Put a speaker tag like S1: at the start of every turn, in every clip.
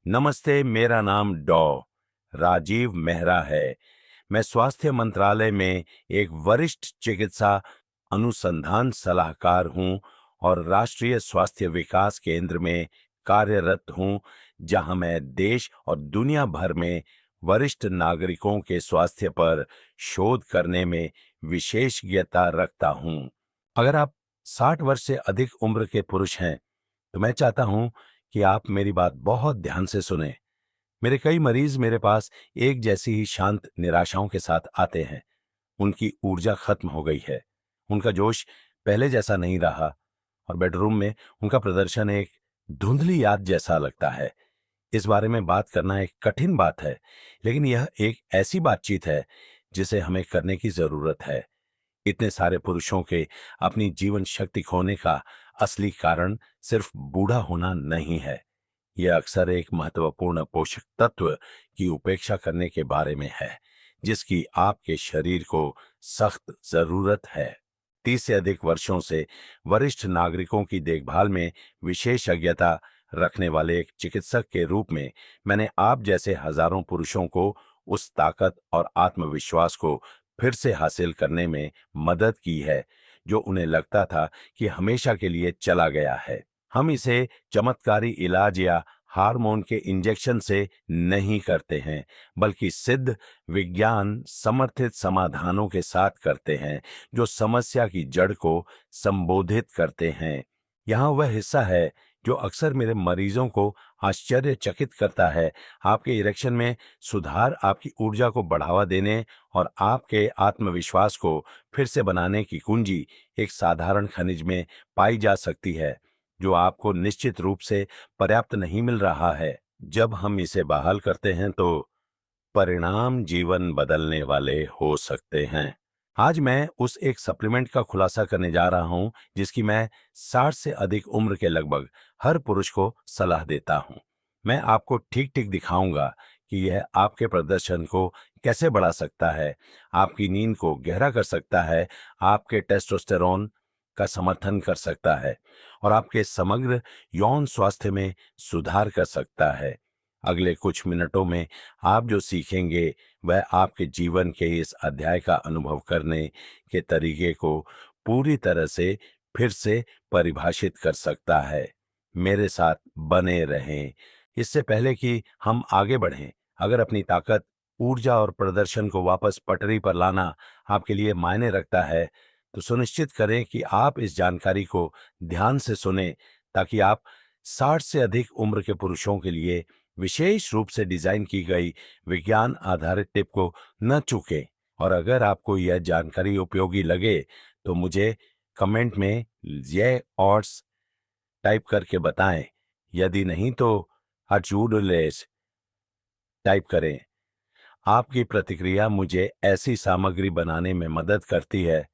S1: नमस्ते, मेरा नाम राजीव मेहरा है। मैं स्वास्थ्य मंत्रालय में एक वरिष्ठ चिकित्सा अनुसंधान सलाहकार हूं और राष्ट्रीय स्वास्थ्य विकास केंद्र में कार्यरत हूं, जहां मैं देश और दुनिया भर में वरिष्ठ नागरिकों के स्वास्थ्य पर शोध करने में विशेषज्ञता रखता हूं। अगर आप 60 वर्ष से अधिक उम्र के पुरुष हैं, तो मैं चाहता हूं कि आप मेरी बात बहुत ध्यान से सुनें। मेरे कई मरीज मेरे पास एक जैसी ही शांत निराशाओं के साथ आते हैं। उनकी ऊर्जा खत्म हो गई है, उनका जोश पहले जैसा नहीं रहा और बेडरूम में उनका प्रदर्शन एक धुंधली याद जैसा लगता है। इस बारे में बात करना एक कठिन बात है, लेकिन यह एक ऐसी बातचीत है जिसे हमें करने की जरूरत है। इतने सारे पुरुषों के अपनी जीवन शक्ति खोने का असली कारण सिर्फ बूढ़ा होना नहीं है। यह अक्सर एक महत्वपूर्ण पोषक तत्व की उपेक्षा करने के बारे में है, जिसकी आपके शरीर को सख्त जरूरत है। 30 से अधिक वर्षों से वरिष्ठ नागरिकों की देखभाल में विशेषज्ञता रखने वाले एक चिकित्सक के रूप में मैंने आप जैसे हजारों पुरुषों को उस ताकत और आत्मविश्वास को फिर से हासिल करने में मदद की है, जो उन्हें लगता था कि हमेशा के लिए चला गया है। हम इसे चमत्कारी इलाज या हार्मोन के इंजेक्शन से नहीं करते हैं, बल्कि सिद्ध विज्ञान समर्थित समाधानों के साथ करते हैं, जो समस्या की जड़ को संबोधित करते हैं। यहाँ वह हिस्सा है जो अक्सर मेरे मरीजों को आश्चर्यचकित करता है। आपके इरेक्शन में सुधार आपकी ऊर्जा को बढ़ावा देने और आपके आत्मविश्वास को फिर से बनाने की कुंजी एक साधारण खनिज में पाई जा सकती है, जो आपको निश्चित रूप से पर्याप्त नहीं मिल रहा है। जब हम इसे बहाल करते हैं तो परिणाम जीवन बदलने वाले हो सकते हैं। आज मैं उस एक सप्लीमेंट का खुलासा करने जा रहा हूं, जिसकी मैं 60 से अधिक उम्र के लगभग हर पुरुष को सलाह देता हूं। मैं आपको ठीक ठीक दिखाऊंगा कि यह आपके प्रदर्शन को कैसे बढ़ा सकता है, आपकी नींद को गहरा कर सकता है, आपके टेस्टोस्टेरोन का समर्थन कर सकता है और आपके समग्र यौन स्वास्थ्य में सुधार कर सकता है। अगले कुछ मिनटों में आप जो सीखेंगे वह आपके जीवन के इस अध्याय का अनुभव करने के तरीके को पूरी तरह से फिर से परिभाषित कर सकता है। मेरे साथ बने रहें। इससे पहले कि हम आगे बढ़ें, अगर अपनी ताकत, ऊर्जा और प्रदर्शन को वापस पटरी पर लाना आपके लिए मायने रखता है, तो सुनिश्चित करें कि आप इस जानकारी को ध्यान से सुने, ताकि आप 60 से अधिक उम्र के पुरुषों के लिए विशेष रूप से डिजाइन की गई विज्ञान आधारित टिप को न चूकें। और अगर आपको यह जानकारी उपयोगी लगे तो मुझे कमेंट में ये ऑड्स टाइप करके बताएं। यदि नहीं तो अचूडलेस टाइप करें। आपकी प्रतिक्रिया मुझे ऐसी सामग्री बनाने में मदद करती है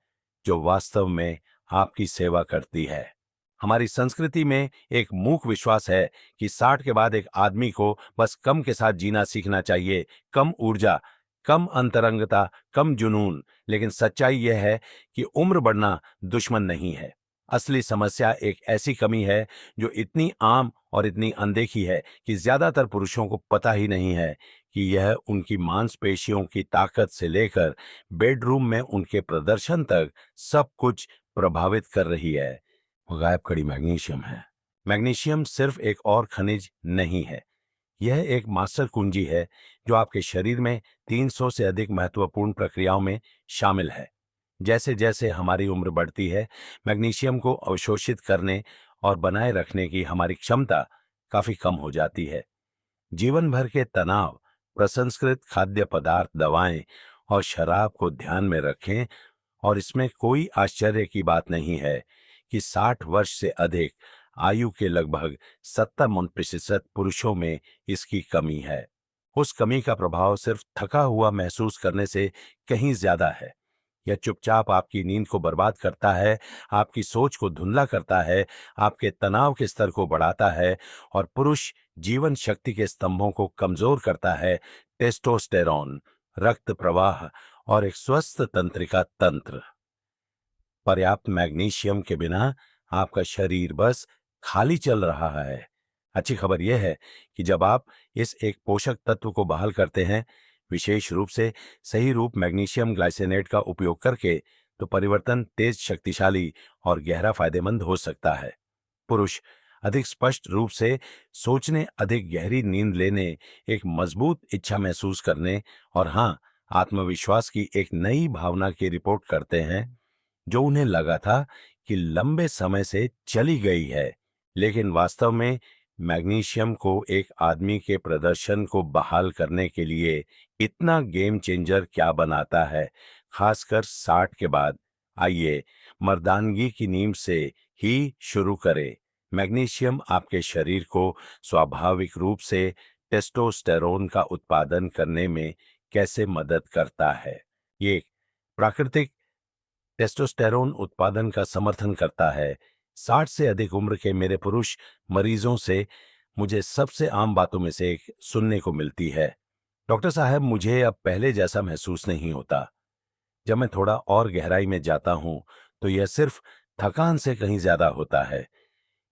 S1: जो वास्तव में आपकी सेवा करती है। हमारी संस्कृति में एक मूक विश्वास है कि 60 के बाद एक आदमी को बस कम के साथ जीना सीखना चाहिए, कम ऊर्जा, कम अंतरंगता, कम जुनून। लेकिन सच्चाई यह है कि उम्र बढ़ना दुश्मन नहीं है। असली समस्या एक ऐसी कमी है जो इतनी आम और इतनी अनदेखी है कि ज्यादातर पुरुषों को पता ही नहीं है कि यह उनकी मांसपेशियों की ताकत से लेकर बेडरूम में उनके प्रदर्शन तक सब कुछ प्रभावित कर रही है। वो गायब कड़ी मैग्नीशियम है। मैग्नीशियम सिर्फ एक और खनिज नहीं है, यह एक मास्टर कुंजी है जो आपके शरीर में 300 से अधिक महत्वपूर्ण प्रक्रियाओं में शामिल है। जैसे जैसे हमारी उम्र बढ़ती है, मैग्नीशियम को अवशोषित करने और बनाए रखने की हमारी क्षमता काफी कम हो जाती है। जीवन भर के तनाव, प्रसंस्कृत खाद्य पदार्थ, दवाएं और शराब को ध्यान में रखें और इसमें कोई आश्चर्य की बात नहीं है कि 60 वर्ष से अधिक आयु के लगभग 70% पुरुषों में इसकी कमी है। उस कमी का प्रभाव सिर्फ थका हुआ महसूस करने से कहीं ज्यादा है। यह चुपचाप आपकी नींद को बर्बाद करता है, आपकी सोच को धुंधला करता है, आपके तनाव के स्तर को बढ़ाता है और पुरुष जीवन शक्ति के स्तंभों को कमजोर करता है। टेस्टोस्टेरोन, रक्त प्रवाह और एक स्वस्थ तंत्रिका तंत्र। पर्याप्त मैग्नीशियम के बिना आपका शरीर बस खाली चल रहा है। अच्छी खबर यह है कि जब आप इस एक पोषक तत्व को बहाल करते हैं, विशेष रूप से सही रूप मैग्नीशियम ग्लाइसेनेट का उपयोग करके, तो परिवर्तन तेज, शक्तिशाली और गहरा फायदेमंद हो सकता है। पुरुष अधिक स्पष्ट रूप से सोचने, अधिक गहरी नींद लेने, एक मजबूत इच्छा महसूस करने और हाँ, आत्मविश्वास की एक नई भावना की रिपोर्ट करते हैं, जो उन्हें लगा था कि लंबे समय से चली गई है। लेकिन वास्तव में मैग्नीशियम को एक आदमी के प्रदर्शन को बहाल करने के लिए इतना गेम चेंजर क्या बनाता है, खासकर 60 के बाद। आइए मर्दानगी की नींव से ही शुरू करें। मैग्नीशियम आपके शरीर को स्वाभाविक रूप से टेस्टोस्टेरोन का उत्पादन करने में कैसे मदद करता है। ये प्राकृतिक टेस्टोस्टेरोन उत्पादन का समर्थन करता है। 60 से अधिक उम्र के मेरे पुरुष मरीजों से मुझे सबसे आम बातों में से एक सुनने को मिलती है, डॉक्टर साहब, मुझे अब पहले जैसा महसूस नहीं होता। जब मैं थोड़ा और गहराई में जाता हूं, तो यह सिर्फ थकान से कहीं ज्यादा होता है।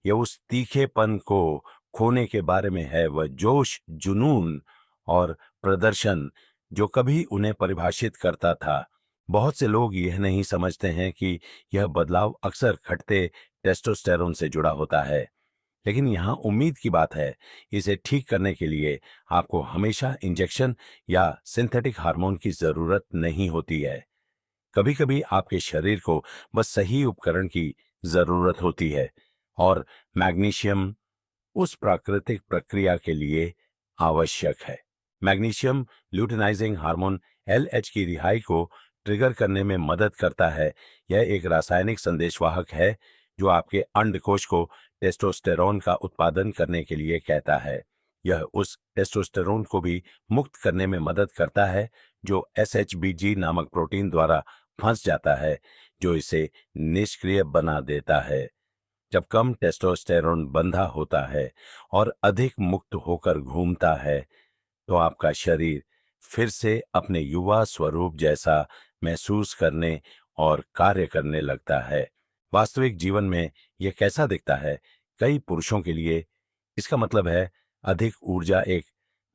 S1: यह उस तीखेपन को खोने के बारे में है, वह जोश, जुनून और प्रदर्शन जो कभी उन्हें परिभाषित करता था। बहुत से लोग यह नहीं समझते हैं कि यह बदलाव अक्सर घटते टेस्टोस्टेरोन से जुड़ा होता है। लेकिन यहाँ उम्मीद की बात है, इसे ठीक करने के लिए आपको हमेशा इंजेक्शन या सिंथेटिक हार्मोन की जरूरत नहीं होती है। कभी कभी आपके शरीर को बस सही उपकरण की जरूरत होती है, और मैग्नीशियम उस प्राकृतिक प्रक्रिया के लिए आवश्यक है। मैग्नीशियम ल्यूटिनाइजिंग हार्मोन LH की रिहाई को ट्रिगर करने में मदद करता है। यह एक रासायनिक संदेशवाहक है जो आपके अंडकोश को टेस्टोस्टेरोन का उत्पादन करने के लिए कहता है। यह उस टेस्टोस्टेरोन को भी मुक्त करने में मदद करता है जो SHBG नामक प्रोटीन द्वारा फंस जाता है, जो इसे निष्क्रिय बना देता है। जब कम टेस्टोस्टेरोन बंधा होता है और अधिक मुक्त होकर घूमता है, तो आपका शरीर फिर से अपने युवा स्वरूप जैसा महसूस करने और कार्य करने लगता है। वास्तविक जीवन में यह कैसा दिखता है? कई पुरुषों के लिए इसका मतलब है अधिक ऊर्जा, एक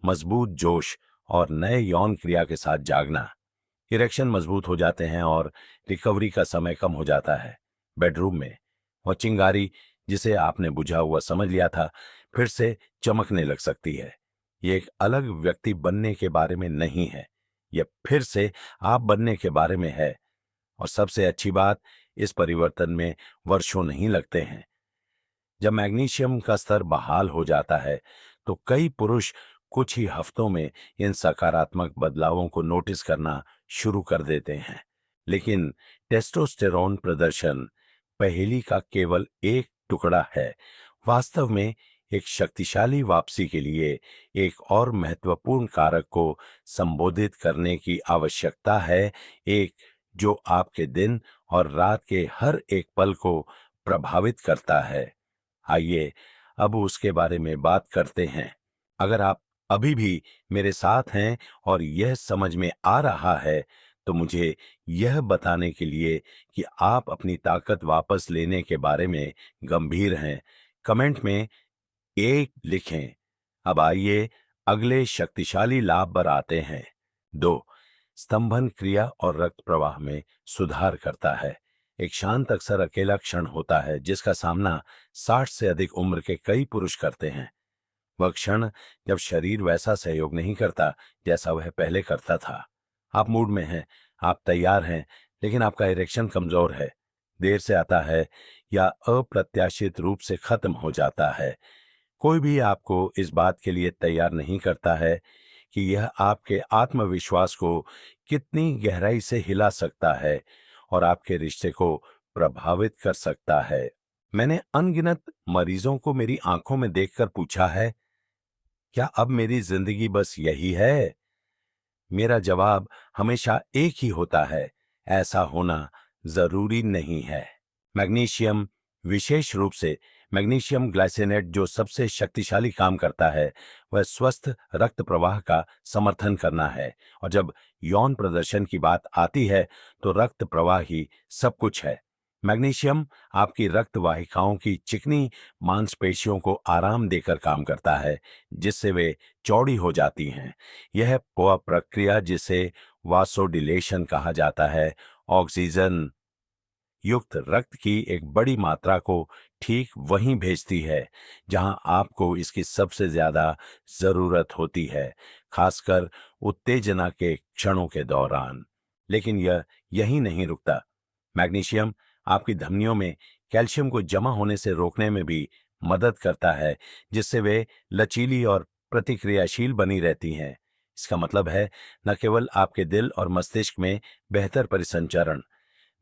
S1: मजबूत जोश और नए यौन क्रिया के साथ जागना। इरेक्शन मजबूत हो जाते हैं और रिकवरी का समय कम हो जाता है। बेडरूम में और चिंगारी, जिसे आपने बुझा हुआ समझ लिया था, फिर से चमकने लग सकती है। ये एक अलग व्यक्ति बनने के बारे में नहीं है, यह फिर से आप बनने के बारे में है। और सबसे अच्छी बात, इस परिवर्तन में वर्षों नहीं लगते हैं। जब मैग्नीशियम का स्तर बहाल हो जाता है, तो कई पुरुष कुछ ही हफ्तों में इन सकारात्मक बदलावों को नोटिस करना शुरू कर देते हैं। लेकिन टेस्टोस्टेरोन प्रदर्शन पहेली का केवल एक टुकड़ा है। वास्तव में एक शक्तिशाली वापसी के लिए एक और महत्वपूर्ण कारक को संबोधित करने की आवश्यकता है, एक जो आपके दिन और रात के हर एक पल को प्रभावित करता है। आइए अब उसके बारे में बात करते हैं। अगर आप अभी भी मेरे साथ हैं और यह समझ में आ रहा है, तो मुझे यह बताने के लिए कि आप अपनी ताकत वापस लेने के बारे में गंभीर हैं, कमेंट में एक लिखें। अब आइए अगले शक्तिशाली लाभ पर आते हैं। 2, स्तंभन क्रिया और रक्त प्रवाह में सुधार करता है। एक शांत, अक्सर अकेला क्षण होता है जिसका सामना 60 से अधिक उम्र के कई पुरुष करते हैं। वह क्षण जब शरीर वैसा सहयोग नहीं करता जैसा वह पहले करता था। आप मूड में हैं, आप तैयार हैं, लेकिन आपका इरेक्शन कमजोर है, देर से आता है या अप्रत्याशित रूप से खत्म हो जाता है। कोई भी आपको इस बात के लिए तैयार नहीं करता है कि यह आपके आत्मविश्वास को कितनी गहराई से हिला सकता है और आपके रिश्ते को प्रभावित कर सकता है। मैंने अनगिनत मरीजों को मेरी आंखों में देखकर पूछा है, क्या अब मेरी जिंदगी बस यही है? मेरा जवाब हमेशा एक ही होता है, ऐसा होना जरूरी नहीं है। मैग्नीशियम, विशेष रूप से मैग्नीशियम ग्लाइसेनेट, जो सबसे शक्तिशाली काम करता है, वह स्वस्थ रक्त प्रवाह का समर्थन करना है। और जब यौन प्रदर्शन की बात आती है, तो रक्त प्रवाह ही सब कुछ है। मैग्नीशियम आपकी रक्त वाहिकाओं की चिकनी मांसपेशियों को आराम देकर काम करता है, जिससे वे चौड़ी हो जाती हैं। यह प्रक्रिया, जिसे वासोडिलेशन कहा जाता है, ऑक्सीजन युक्त रक्त की एक बड़ी मात्रा को ठीक वहीं भेजती है जहां आपको इसकी सबसे ज्यादा जरूरत होती है, खासकर उत्तेजना के क्षणों के दौरान। लेकिन यह यहीं नहीं रुकता। मैग्नीशियम आपकी धमनियों में कैल्शियम को जमा होने से रोकने में भी मदद करता है, जिससे वे लचीली और प्रतिक्रियाशील बनी रहती हैं। इसका मतलब है, न केवल आपके दिल और मस्तिष्क में बेहतर परिसंचरण,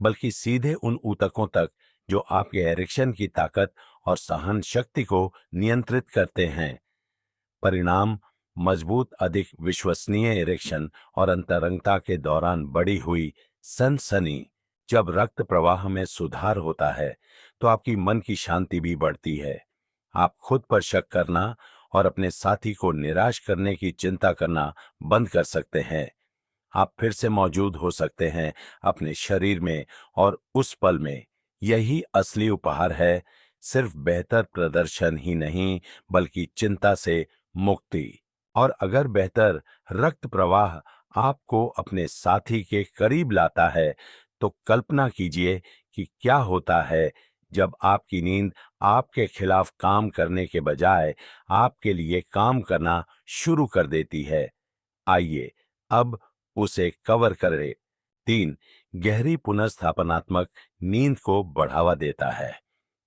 S1: बल्कि सीधे उन ऊतकों तक जो आपके एरिक्शन की ताकत और सहन शक्ति को नियंत्रित करते हैं। परिणाम, मजबूत, अधिक विश्वसनीय इरेक्शन और अंतरंगता के दौरान बढ़ी हुई सनसनी। जब रक्त प्रवाह में सुधार होता है तो आपकी मन की शांति भी बढ़ती है। आप खुद पर शक करना और अपने साथी को निराश करने की चिंता करना बंद कर सकते हैं। आप फिर से मौजूद हो सकते हैं अपने शरीर में और उस पल में। यही असली उपहार है, सिर्फ बेहतर प्रदर्शन ही नहीं, बल्कि चिंता से मुक्ति। और अगर बेहतर रक्त प्रवाह आपको अपने साथी के करीब लाता है, तो कल्पना कीजिए कि क्या होता है जब आपकी नींद आपके खिलाफ काम करने के बजाय आपके लिए काम करना शुरू कर देती है। आइए अब उसे कवर करें। 3, गहरी पुनर्स्थापनात्मक नींद को बढ़ावा देता है।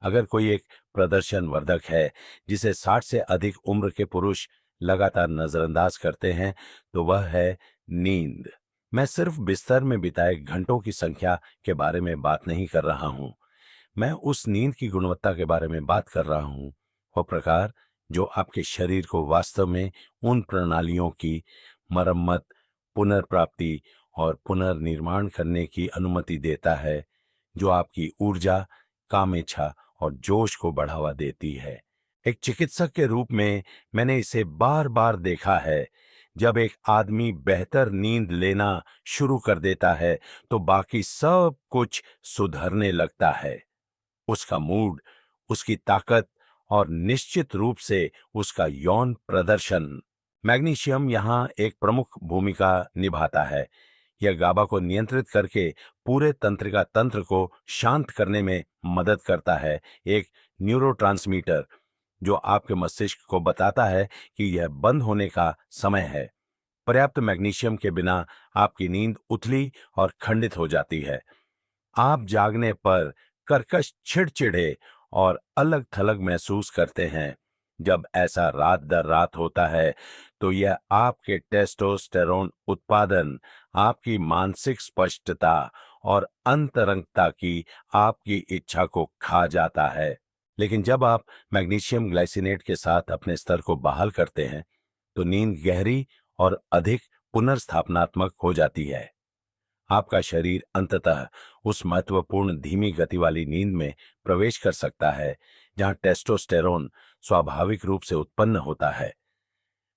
S1: अगर कोई एक प्रदर्शन वर्धक है जिसे 60 से अधिक उम्र के पुरुष लगातार नजरअंदाज करते हैं, तो वह है नींद। मैं सिर्फ बिस्तर में बिताए घंटों की संख्या के बारे में बात नहीं कर रहा हूं। मैं उस नींद की गुणवत्ता के बारे में बात कर रहा हूं, वो प्रकार जो आपके शरीर को वास्तव में उन प्रणालियों की मरम्मत, पुनर्प्राप्ति और पुनर्निर्माण करने की अनुमति देता है जो आपकी ऊर्जा, कामेच्छा और जोश को बढ़ावा देती है। एक चिकित्सक के रूप में मैंने इसे बार बार देखा है। जब एक आदमी बेहतर नींद लेना शुरू कर देता है तो बाकी सब कुछ सुधरने लगता है। उसका मूड, उसकी ताकत और निश्चित रूप से उसका यौन प्रदर्शन। मैग्नीशियम यहाँ एक प्रमुख भूमिका निभाता है। यह गाबा को नियंत्रित करके पूरे तंत्रिका तंत्र को शांत करने में मदद करता है। एक न्यूरोट्रांसमीटर जो आपके मस्तिष्क को बताता है कि यह बंद होने का समय है। पर्याप्त मैग्नीशियम के बिना आपकी नींद उथली और खंडित हो जाती है। आप जागने पर कर्कश, चिड़चिड़े और अलग थलग महसूस करते हैं। जब ऐसा रात दर रात होता है तो यह आपके टेस्टोस्टेरोन उत्पादन, आपकी मानसिक स्पष्टता और अंतरंगता की आपकी इच्छा को खा जाता है। लेकिन जब आप मैग्नीशियम ग्लाइसिनेट के साथ अपने स्तर को बहाल करते हैं तो नींद गहरी और अधिक पुनर्स्थापनात्मक हो जाती है। आपका शरीर अंततः उस महत्वपूर्ण धीमी गति वाली नींद में प्रवेश कर सकता है जहां टेस्टोस्टेरोन स्वाभाविक रूप से उत्पन्न होता है।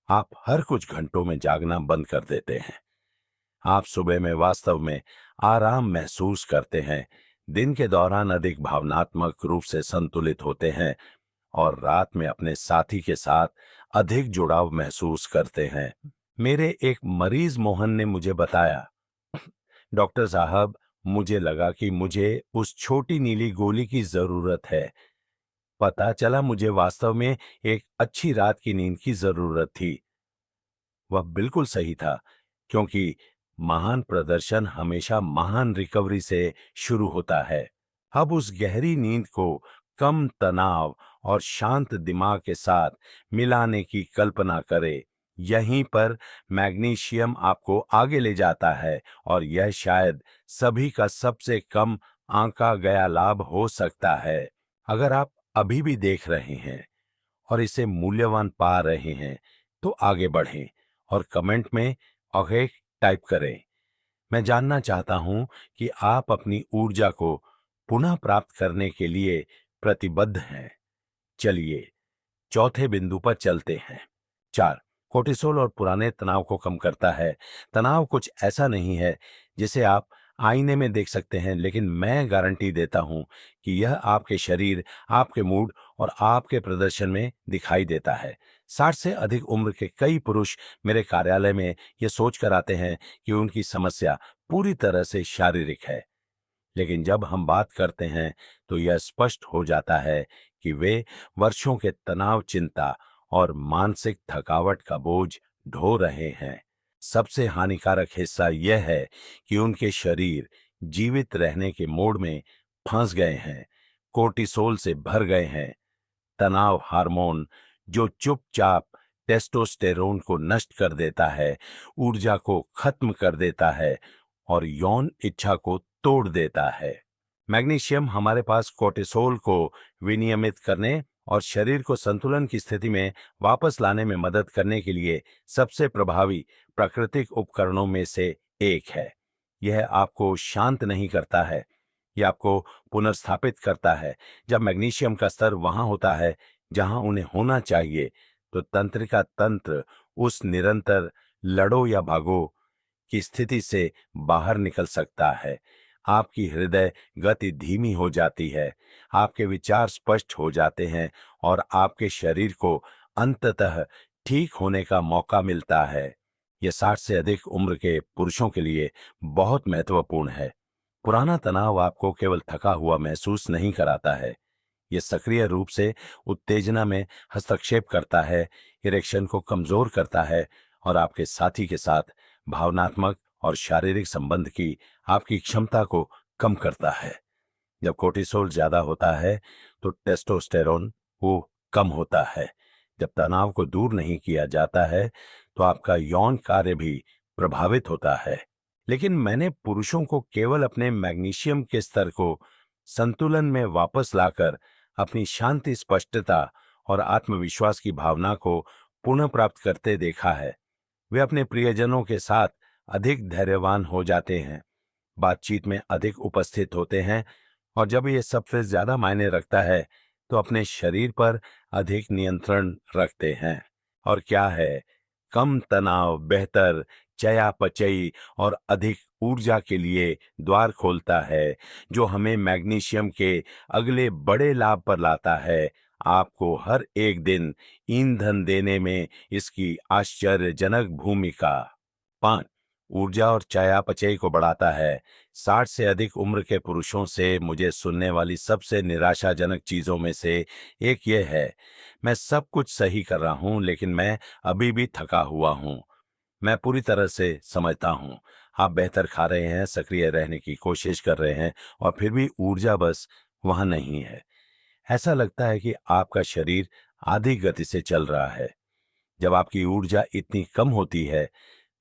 S1: आप हर कुछ घंटों में जागना बंद कर देते हैं। आप सुबह में वास्तव में आराम महसूस करते हैं, दिन के दौरान अधिक भावनात्मक रूप से संतुलित होते हैं और रात में अपने साथी के साथ अधिक जुड़ाव महसूस करते हैं। मेरे एक मरीज मोहन ने मुझे बताया, डॉक्टर साहब, मुझे लगा कि मुझे उस छोटी नीली गोली की जरूरत है। पता चला मुझे वास्तव में एक अच्छी रात की नींद की जरूरत थी। वह बिल्कुल सही था, क्योंकि महान प्रदर्शन हमेशा महान रिकवरी से शुरू होता है। अब उस गहरी नींद को कम तनाव और शांत दिमाग के साथ मिलाने की कल्पना करें। यहीं पर मैग्नीशियम आपको आगे ले जाता है और यह शायद सभी का सबसे कम आंका गया लाभ हो सकता है। अगर आप अभी भी देख रहे हैं और इसे मूल्यवान पा रहे हैं, तो आगे बढ़ें और कमेंट में ओके टाइप करें। मैं जानना चाहता हूं कि आप अपनी ऊर्जा को पुनः प्राप्त करने के लिए प्रतिबद्ध हैं। चलिए चौथे बिंदु पर चलते हैं। 4, कोर्टिसोल और पुराने तनाव को कम करता है। तनाव कुछ ऐसा नहीं है जिसे आप आईने में देख सकते हैं, लेकिन मैं गारंटी देता हूं कि यह आपके शरीर, आपके मूड और आपके प्रदर्शन में दिखाई देता है। 60 से अधिक उम्र के कई पुरुष मेरे कार्यालय में ये सोचकर आते हैं कि उनकी समस्या पूरी तरह से शारीरिक है, लेकिन जब हम बात करते हैं तो यह स्पष्ट हो जाता है कि वे वर्षों के तनाव, चिंता और मानसिक थकावट का बोझ ढो रहे हैं। सबसे हानिकारक हिस्सा यह है कि उनके शरीर जीवित रहने के मोड में फंस गए हैं, कोर्टिसोल से भर गए हैं, तनाव हार्मोन जो चुपचाप टेस्टोस्टेरोन को नष्ट कर देता है, ऊर्जा को खत्म कर देता है और यौन इच्छा को तोड़ देता है। मैग्नीशियम हमारे पास कोर्टिसोल को विनियमित करने और शरीर को संतुलन की स्थिति में वापस लाने में मदद करने के लिए सबसे प्रभावी प्राकृतिक उपकरणों में से एक है। यह आपको शांत नहीं करता है, यह आपको पुनर्स्थापित करता है। जब मैग्नीशियम का स्तर वहां होता है जहां उन्हें होना चाहिए, तो तंत्रिका तंत्र उस निरंतर लड़ो या भागो की स्थिति से बाहर निकल सकता है। आपकी हृदय गति धीमी हो जाती है, आपके विचार स्पष्ट हो जाते हैं और आपके शरीर को अंततः ठीक होने का मौका मिलता है। यह 60 से अधिक उम्र के पुरुषों के लिए बहुत महत्वपूर्ण है। पुराना तनाव आपको केवल थका हुआ महसूस नहीं कराता है, यह सक्रिय रूप से उत्तेजना में हस्तक्षेप करता है, इरेक्शन को कमजोर करता है और आपके साथी के साथ भावनात्मक और शारीरिक संबंध की आपकी क्षमता को कम करता है। जब कोर्टिसोल ज्यादा होता है तो टेस्टोस्टेरोन वो कम होता है। जब तनाव को दूर नहीं किया जाता है तो आपका यौन कार्य भी प्रभावित होता है। लेकिन मैंने पुरुषों को केवल अपने मैग्नीशियम के स्तर को संतुलन में वापस लाकर अपनी शांति, स्पष्टता और आत्मविश्वास की भावना को पुनः प्राप्त करते देखा है। वे अपने प्रियजनों के साथ अधिक धैर्यवान हो जाते हैं, बातचीत में अधिक उपस्थित होते हैं और जब ये सबसे ज्यादा मायने रखता है तो अपने शरीर पर अधिक नियंत्रण रखते हैं। और क्या है, कम तनाव बेहतर चयापचय और अधिक ऊर्जा के लिए द्वार खोलता है, जो हमें मैग्नीशियम के अगले बड़े लाभ पर लाता है। आपको हर एक दिन ईंधन देने में इसकी आश्चर्यजनक भूमिका। 5, ऊर्जा और चयापचय को बढ़ाता है। 60 से अधिक उम्र के पुरुषों से मुझे सुनने वाली सबसे निराशाजनक चीजों में से एक यह है, मैं सब कुछ सही कर रहा हूं लेकिन मैं अभी भी थका हुआ हूं। मैं पूरी तरह से समझता हूं, आप बेहतर खा रहे हैं, सक्रिय रहने की कोशिश कर रहे हैं और फिर भी ऊर्जा बस वहां नहीं है। ऐसा लगता है कि आपका शरीर आधी गति से चल रहा है। जब आपकी ऊर्जा इतनी कम होती है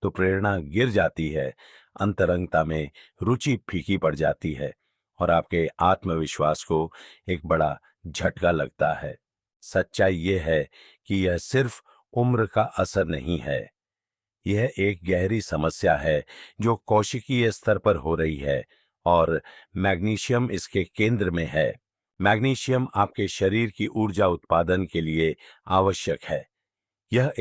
S1: तो प्रेरणा गिर जाती है, अंतरंगता में रुचि फीकी पड़ जाती है और आपके आत्मविश्वास को एक बड़ा झटका लगता है। सच्चाई यह है कि यह सिर्फ उम्र का असर नहीं है, यह एक गहरी समस्या है जो कोशिकीय स्तर पर हो रही है और मैग्नीशियम इसके केंद्र में है। मैग्नीशियम आपके शरीर की ऊर्जा उत्पादन के लिए आवश्यक है। यह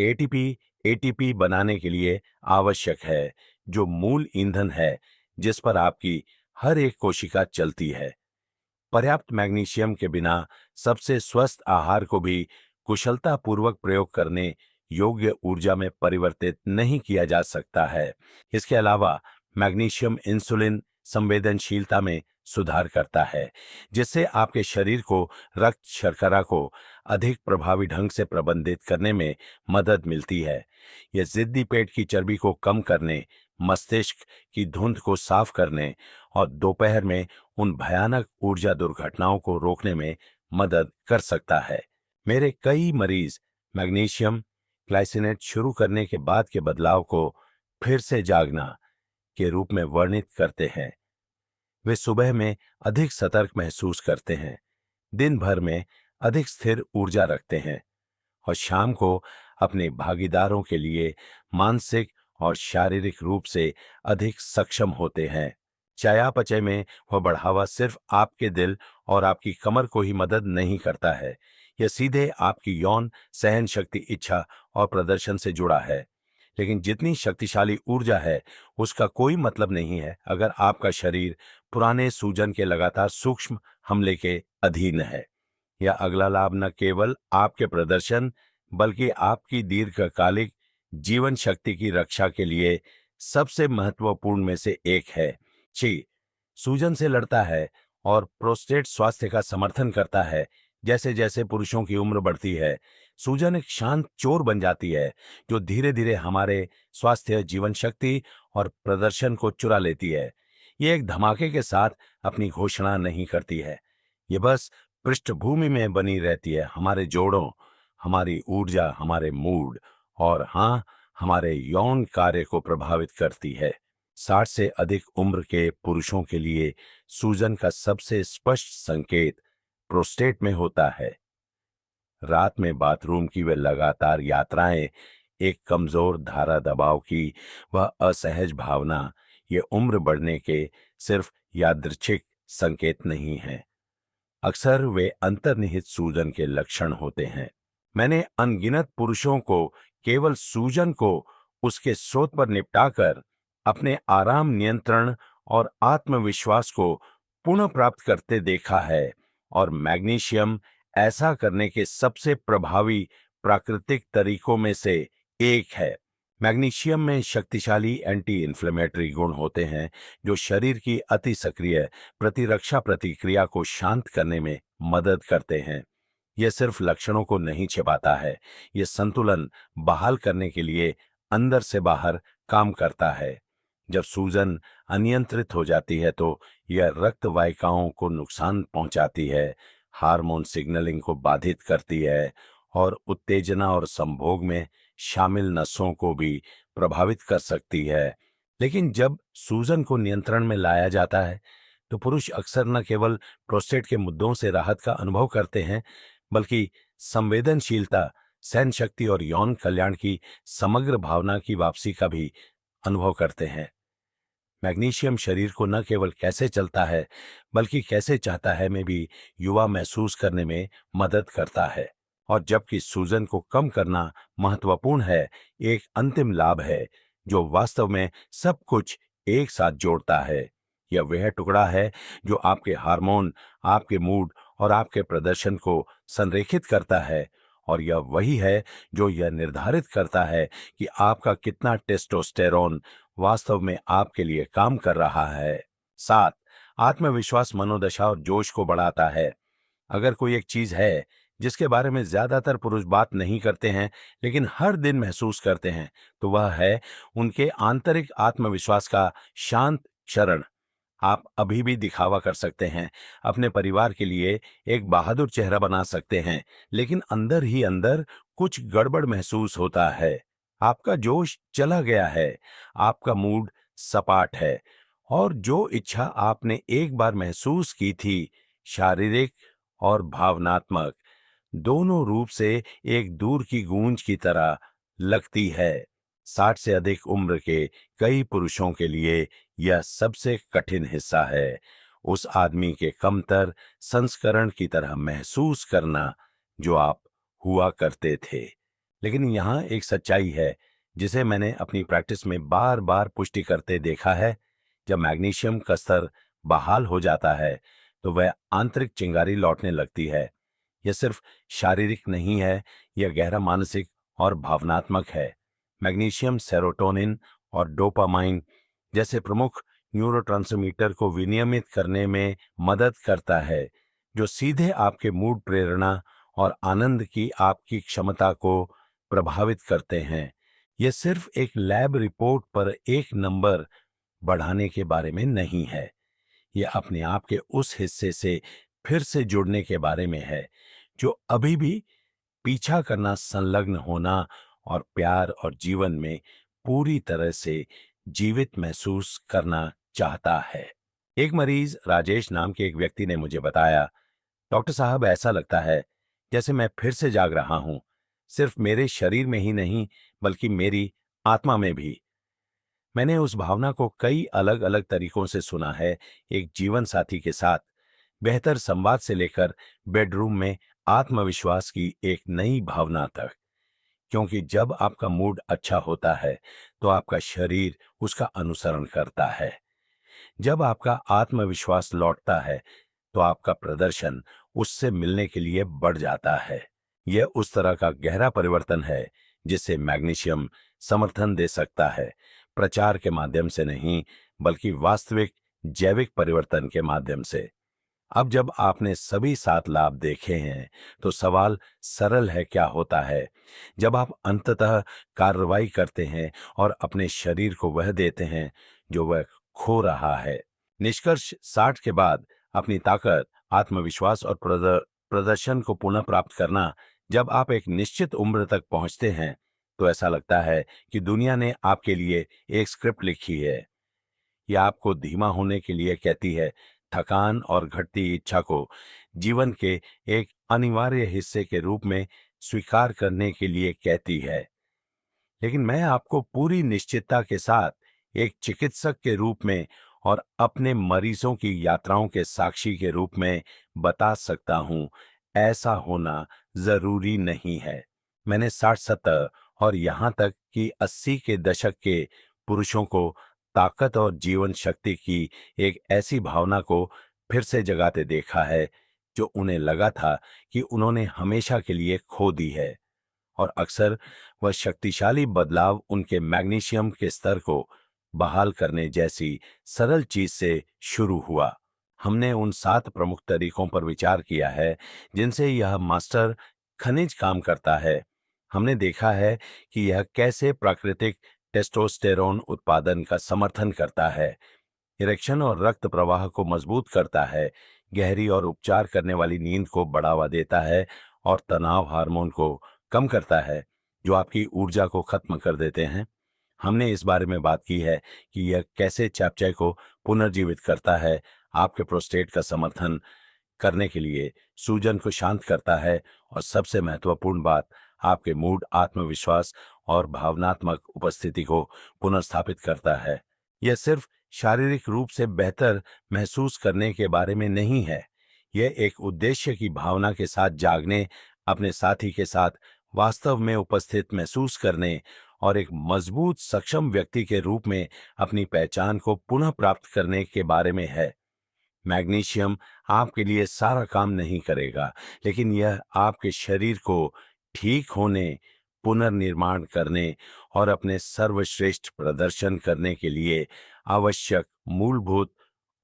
S1: एटीपी बनाने के लिए आवश्यक है, जो मूल ईंधन है जिस पर आपकी हर एक कोशिका चलती है। पर्याप्त मैग्नीशियम के बिना सबसे स्वस्थ आहार को भी कुशलतापूर्वक प्रयोग करने योग्य ऊर्जा में परिवर्तित नहीं किया जा सकता है। इसके अलावा मैग्नीशियम इंसुलिन संवेदनशीलता में सुधार करता है, जिससे आपके शरीर को रक्त शर्करा को अधिक प्रभावी ढंग से प्रबंधित करने में मदद मिलती है। यह जिद्दी पेट की चर्बी को कम करने, मस्तिष्क की धुंध को साफ करने और दोपहर में उन भयानक ऊर्जा दुर्घटनाओं को रोकने में मदद कर सकता है। मेरे कई मरीज मैग्नीशियम ग्लाइसिनेट शुरू करने के बाद के बदलाव को फिर से जागना के रूप में वर्णित करते हैं। वे सुबह में अधिक सतर्क महसूस करते हैं, दिन भर में अधिक स्थिर ऊर्जा रखते हैं और शाम को अपने भागीदारों के लिए मानसिक और शारीरिक रूप से अधिक सक्षम होते हैं। चयापचय में वह बढ़ावा सिर्फ आपके दिल और आपकी कमर को ही मदद नहीं करता है, यह सीधे आपकी यौन सहन शक्ति, इच्छा और प्रदर्शन से जुड़ा है। लेकिन जितनी शक्तिशाली ऊर्जा है उसका कोई मतलब नहीं है अगर आपका शरीर पुराने सूजन के लगातार सूक्ष्म हमले के अधीन है। यह अगला लाभ न केवल आपके प्रदर्शन बल्कि आपकी दीर्घकालिक जीवन शक्ति की रक्षा के लिए सबसे महत्वपूर्ण में से एक है। 6 सूजन से लड़ता है और प्रोस्टेट स्वास्थ्य का समर्थन करता है। जैसे जैसे पुरुषों की उम्र बढ़ती है, सूजन एक शांत चोर बन जाती है जो धीरे धीरे हमारे स्वास्थ्य, जीवन शक्ति और प्रदर्शन को चुरा लेती है। ये एक धमाके के साथ अपनी घोषणा नहीं करती है, ये बस पृष्ठभूमि में बनी रहती है, हमारे जोड़ों, हमारी ऊर्जा, हमारे मूड और हाँ, हमारे यौन कार्य को प्रभावित करती है। 60 से अधिक उम्र के पुरुषों के लिए सूजन का सबसे स्पष्ट संकेत प्रोस्टेट में होता है। रात में बाथरूम की वे लगातार यात्राएं, एक कमजोर धारा दबाव की वह असहज भावना, ये उम्र बढ़ने के सिर्फ यादृच्छिक संकेत नहीं है, अक्सर वे अंतर्निहित सूजन के लक्षण होते हैं। मैंने अनगिनत पुरुषों को केवल सूजन को उसके स्रोत पर निपटाकर अपने आराम, नियंत्रण और आत्मविश्वास को पुनः प्राप्त करते देखा है, और मैग्नीशियम ऐसा करने के सबसे प्रभावी प्राकृतिक तरीकों में से एक है। मैग्नीशियम में शक्तिशाली एंटी इन्फ्लेमेटरी गुण होते हैं जो शरीर की अति सक्रिय प्रतिरक्षा प्रतिक्रिया को शांत करने में मदद करते हैं। यह सिर्फ लक्षणों को नहीं छिपाता है, यह संतुलन बहाल करने के लिए अंदर से बाहर काम करता है। जब सूजन अनियंत्रित हो जाती है तो यह रक्त वाहिकाओं को नुकसान पहुंचाती है, हार्मोन सिग्नलिंग को बाधित करती है और उत्तेजना और संभोग में शामिल नसों को भी प्रभावित कर सकती है। लेकिन जब सूजन को नियंत्रण में लाया जाता है तो पुरुष अक्सर न केवल प्रोस्टेट के मुद्दों से राहत का अनुभव करते हैं, बल्कि संवेदनशीलता, सहन शक्ति और यौन कल्याण की समग्र भावना की वापसी का भी अनुभव करते हैं। मैग्नीशियम शरीर को न केवल कैसे चलता है बल्कि कैसे चाहता है में भी युवा महसूस करने में मदद करता है। और जबकि सूजन को कम करना महत्वपूर्ण है, एक अंतिम लाभ है जो वास्तव में सब कुछ एक साथ जोड़ता है। यह वह टुकड़ा है जो आपके हार्मोन, आपके मूड और आपके प्रदर्शन को संरेखित करता है, और यह वही है जो यह निर्धारित करता है कि आपका कितना टेस्टोस्टेरोन वास्तव में आपके लिए काम कर रहा है। 7 आत्मविश्वास मनोदशा और जोश को बढ़ाता है। अगर कोई एक चीज है जिसके बारे में ज्यादातर पुरुष बात नहीं करते हैं लेकिन हर दिन महसूस करते हैं, तो वह है उनके आंतरिक आत्मविश्वास का शांत क्षरण। आप अभी भी दिखावा कर सकते हैं, अपने परिवार के लिए एक बहादुर चेहरा बना सकते हैं, लेकिन अंदर ही अंदर कुछ गड़बड़ महसूस होता है। आपका जोश चला गया है, आपका मूड सपाट है, और जो इच्छा आपने एक बार महसूस की थी, शारीरिक और भावनात्मक दोनों रूप से एक दूर की गूंज की तरह लगती है। 60 से अधिक उम्र के कई पुरुषों के लिए यह सबसे कठिन हिस्सा है, उस आदमी के कमतर संस्करण की तरह महसूस करना जो आप हुआ करते थे। लेकिन यहाँ एक सच्चाई है जिसे मैंने अपनी प्रैक्टिस में बार बार पुष्टि करते देखा है। जब मैग्नीशियम का स्तर बहाल हो जाता है तो वह आंतरिक चिंगारी लौटने लगती है। यह सिर्फ शारीरिक नहीं है, यह गहरा मानसिक और भावनात्मक है। मैग्नीशियम सेरोटोनिन और डोपामाइन जैसे प्रमुख न्यूरोट्रांसमीटर को विनियमित करने में मदद करता है, जो सीधे आपके मूड, प्रेरणा और आनंद की आपकी क्षमता को प्रभावित करते हैं। यह सिर्फ एक लैब रिपोर्ट पर एक नंबर बढ़ाने के बारे में नहीं है, यह अपने आप के उस हिस्से से फिर से जुड़ने के बारे में है जो अभी भी पीछा करना, संलग्न होना और प्यार और जीवन में पूरी तरह से जीवित महसूस करना चाहता है। एक मरीज, राजेश नाम के एक व्यक्ति ने मुझे बताया, डॉक्टर साहब, ऐसा लगता है जैसे मैं फिर से जाग रहा हूं, सिर्फ मेरे शरीर में ही नहीं बल्कि मेरी आत्मा में भी। मैंने उस भावना को कई अलग अलग तरीकों से सुना है, एक जीवन साथी के साथ बेहतर संवाद से लेकर बेडरूम में आत्मविश्वास की एक नई भावना तक। क्योंकि जब आपका मूड अच्छा होता है तो आपका शरीर उसका अनुसरण करता है। जब आपका आत्मविश्वास लौटता है तो आपका प्रदर्शन उससे मिलने के लिए बढ़ जाता है। यह उस तरह का गहरा परिवर्तन है जिसे मैग्नीशियम समर्थन दे सकता है, प्रचार के माध्यम से नहीं, बल्कि वास्तविक जैविक परिवर्तन के माध्यम से। अब जब आपने सभी 7 लाभ देखे हैं, तो सवाल सरल है, क्या होता है जब आप अंततः कार्रवाई करते हैं और अपने शरीर को वह देते हैं जो वह खो रहा है। निष्कर्ष 60 के बाद अपनी ताकत, आत्मविश्वास और प्रदर्शन को पुनः प्राप्त करना। जब आप एक निश्चित उम्र तक पहुंचते हैं तो ऐसा लगता है कि दुनिया ने आपके लिए एक स्क्रिप्ट लिखी है। यह आपको धीमा होने के लिए कहती है, थकान और घटती इच्छा को जीवन के एक अनिवार्य हिस्से के रूप में स्वीकार करने के लिए कहती है। लेकिन मैं आपको पूरी निश्चितता के साथ एक चिकित्सक के रूप में और अपने मरीजों की यात्राओं के साक्षी के रूप में बता सकता हूं, ऐसा होना जरूरी नहीं है। मैंने 60-70 और यहां तक कि 80 के दशक के पुरुषों को ताकत और जीवन शक्ति की एक ऐसी भावना को फिर से जगाते देखा है जो उन्हें लगा था कि उन्होंने हमेशा के लिए खो दी है। और अक्सर वह शक्तिशाली बदलाव उनके मैग्नीशियम के स्तर को बहाल करने जैसी सरल चीज से शुरू हुआ। हमने उन 7 प्रमुख तरीकों पर विचार किया है जिनसे यह मास्टर खनिज काम करता है। हमने देखा है कि यह कैसे प्राकृतिक टेस्टोस्टेरोन उत्पादन का समर्थन करता है, इरेक्शन और रक्त प्रवाह को मजबूत करता है, गहरी और उपचार करने वाली नींद को बढ़ावा देता है और तनाव हार्मोन को कम करता है जो आपकी ऊर्जा को खत्म कर देते हैं। हमने इस बारे में बात की है कि यह कैसे चयापचय को पुनर्जीवित करता है, आपके प्रोस्टेट का समर्थन करने के लिए सूजन को शांत करता है और सबसे महत्वपूर्ण बात, आपके मूड, आत्मविश्वास और भावनात्मक उपस्थिति को पुनर्स्थापित करता है। यह सिर्फ शारीरिक रूप से बेहतर महसूस करने के बारे में नहीं है, यह एक उद्देश्य की भावना के साथ जागने, अपने साथी के साथ वास्तव में उपस्थित महसूस करने और एक मजबूत सक्षम व्यक्ति के रूप में अपनी पहचान को पुनः प्राप्त करने के बारे में है। मैग्नीशियम आपके लिए सारा काम नहीं करेगा, लेकिन यह आपके शरीर को ठीक होने, पुनर्निर्माण करने और अपने सर्वश्रेष्ठ प्रदर्शन करने के लिए आवश्यक मूलभूत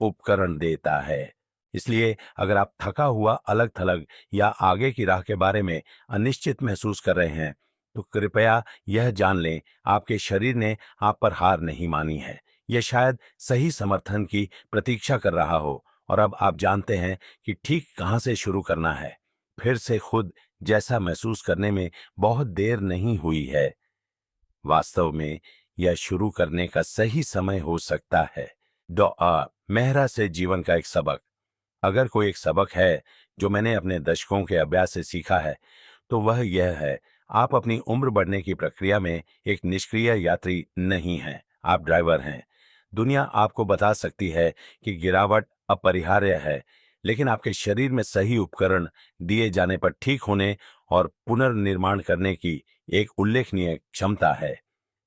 S1: उपकरण देता है। इसलिए अगर आप थका हुआ, अलग थलग या आगे की राह के बारे में अनिश्चित महसूस कर रहे हैं, तो कृपया यह जान लें, आपके शरीर ने आप पर हार नहीं मानी है। यह शायद सही समर्थन की प्रतीक्षा कर रहा हो और अब आप जानते हैं कि ठीक कहां से शुरू करना है। फिर से खुद जैसा महसूस करने में बहुत देर नहीं हुई है। वास्तव में यह शुरू करने का सही समय हो सकता है। मेहरा से जीवन का एक सबक। अगर कोई एक सबक है जो मैंने अपने दशकों के अभ्यास से सीखा है, तो वह यह है, आप अपनी उम्र बढ़ने की प्रक्रिया में एक निष्क्रिय यात्री नहीं हैं, आप ड्राइवर हैं। दुनिया आपको बता सकती है कि गिरावट अपरिहार्य है, लेकिन आपके शरीर में सही उपकरण दिए जाने पर ठीक होने और पुनर्निर्माण करने की एक उल्लेखनीय क्षमता है।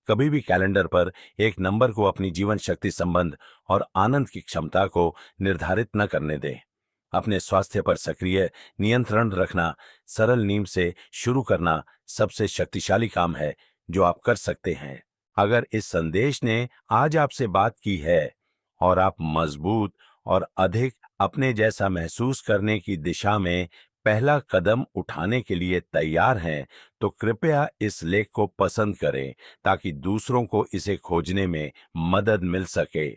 S1: कभी भी कैलेंडर पर एक नंबर को अपनी जीवन शक्ति संबंध और आनंद की क्षमता को निर्धारित न करने दें। अपने स्वास्थ्य पर सक्रिय नियंत्रण रखना, सरल नींद से शुरू करना सबसे शक्तिशाली काम है जो आप कर सकते हैं। अगर इस संदेश ने आज आपसे बात की है और आप मजबूत और अधिक अपने जैसा महसूस करने की दिशा में पहला कदम उठाने के लिए तैयार हैं, तो कृपया इस लेख को पसंद करें ताकि दूसरों को इसे खोजने में मदद मिल सके।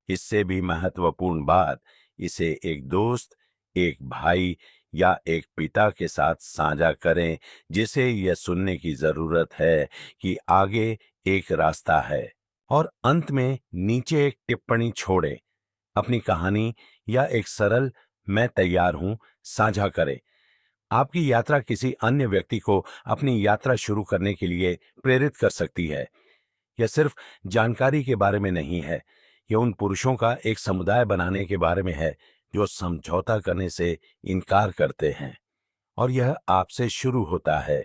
S1: इससे भी महत्वपूर्ण बात, इसे एक दोस्त, एक भाई या एक पिता के साथ साझा करें जिसे यह सुनने की जरूरत है कि आगे एक रास्ता है। और अंत में नीचे एक टिप्पणी छोड़ें, अपनी कहानी या एक सरल मैं तैयार हूं साझा करें। आपकी यात्रा किसी अन्य व्यक्ति को अपनी यात्रा शुरू करने के लिए प्रेरित कर सकती है। यह सिर्फ जानकारी के बारे में नहीं है, यह उन पुरुषों का एक समुदाय बनाने के बारे में है जो समझौता करने से इनकार करते हैं। और यह आपसे शुरू होता है।